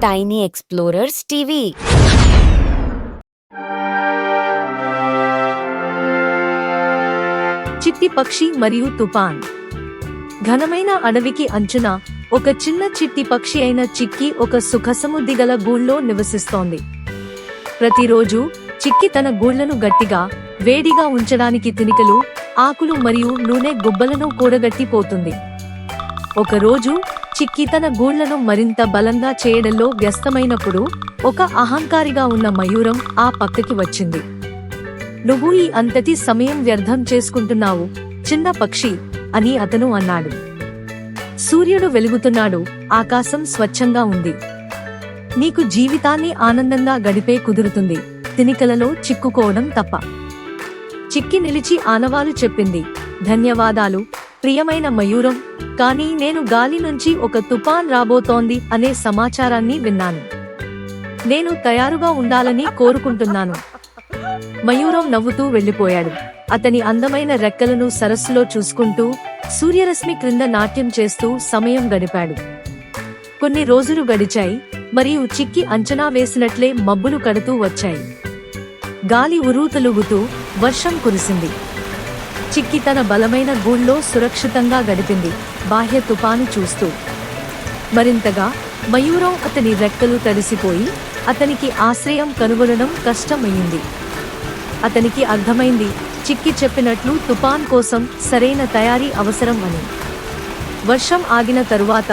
Tiny Explorers TV. చిట్టి పక్షి మరియు తుఫాన్. ఘనమైన అడవికి అంచున ఒక చిన్న చిట్టి పక్షి అయిన చిక్కి ఒక సుఖసముద్దిగల గూళ్ళో నివసిస్తోంది. ప్రతిరోజు చిక్కి తన గూళ్లను గట్టిగా వేడిగా ఉంచడానికి తినికలు, ఆకులు మరియు నూనె గుబ్బలను కూడగట్టిపోతుంది. ఒకరోజు చిక్కి తన గూళ్లను మరింత బలంగా చేయడంలో వ్యస్తమైనప్పుడు ఒక అహంకారిగా ఉన్న మయూరం ఆ పక్కకి వచ్చింది. నువ్వు ఈ అంతటి సమయం వ్యర్థం చేసుకుంటున్నావు చిన్న పక్షి అని అతను అన్నాడు. సూర్యుడు వెలుగుతున్నాడు, ఆకాశం స్వచ్ఛంగా ఉంది. నీకు జీవితాన్ని ఆనందంగా గడిపే కుదురుతుంది, తినికలలో చిక్కుకోవడం తప్ప. చిక్కి నిలిచి ఆనవాలు చెప్పింది. ధన్యవాదాలు ప్రియమైన మయూరం, కానీ నేను గాలి నుంచి ఒక తుఫాన్ రాబోతోంది అనే సమాచారాన్ని విన్నాను. నేను తయారుగా ఉండాలని కోరుకుంటున్నాను. మయూరం నవ్వుతూ వెళ్లిపోయాడు. అతని అందమైన రెక్కలను సరస్సులో చూసుకుంటూ సూర్యరశ్మి క్రింద నాట్యం చేస్తూ సమయం గడిపాడు. కొన్ని రోజులు గడిచాయి మరియు చిక్కి అంచనా వేసినట్లే మబ్బులు కడుతూ వచ్చాయి. గాలి ఉరూతలుగుతూ వర్షం కురిసింది. చిక్కి తన బలమైన గూళ్ళో సురక్షితంగా గడిపింది, బాహ్య తుఫాను చూస్తూ. మరింతగా మయూరం అతని రెక్కలు తడిసిపోయి అతనికి ఆశ్రయం కనుగొనడం కష్టమయ్యింది. అతనికి అర్థమైంది, చిక్కి చెప్పినట్లు తుఫాన్ కోసం సరైన తయారీ అవసరం అని. వర్షం ఆగిన తరువాత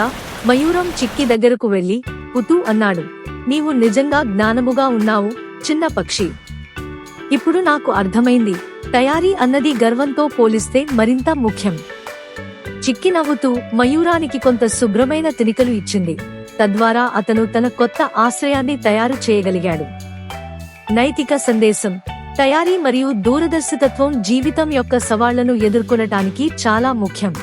మయూరం చిక్కి దగ్గరకు వెళ్లి పుతూ అన్నాడు, నీవు నిజంగా జ్ఞానముగా ఉన్నావు చిన్న పక్షి. ఇప్పుడు నాకు అర్థమైంది, తయారీ అన్నది గర్వంతో పోలిస్తే మరింత ముఖ్యం. చిక్కి నవ్వుతూ మయూరానికి కొంత శుభ్రమైన తినికలు ఇచ్చింది. తద్వారా అతను తన కొత్త ఆశ్రయాన్ని తయారు చేయగలిగాడు. నైతిక సందేశం: తయారీ మరియు దూరదర్శితత్వం జీవితం యొక్క సవాళ్లను ఎదుర్కొనటానికి చాలా ముఖ్యం.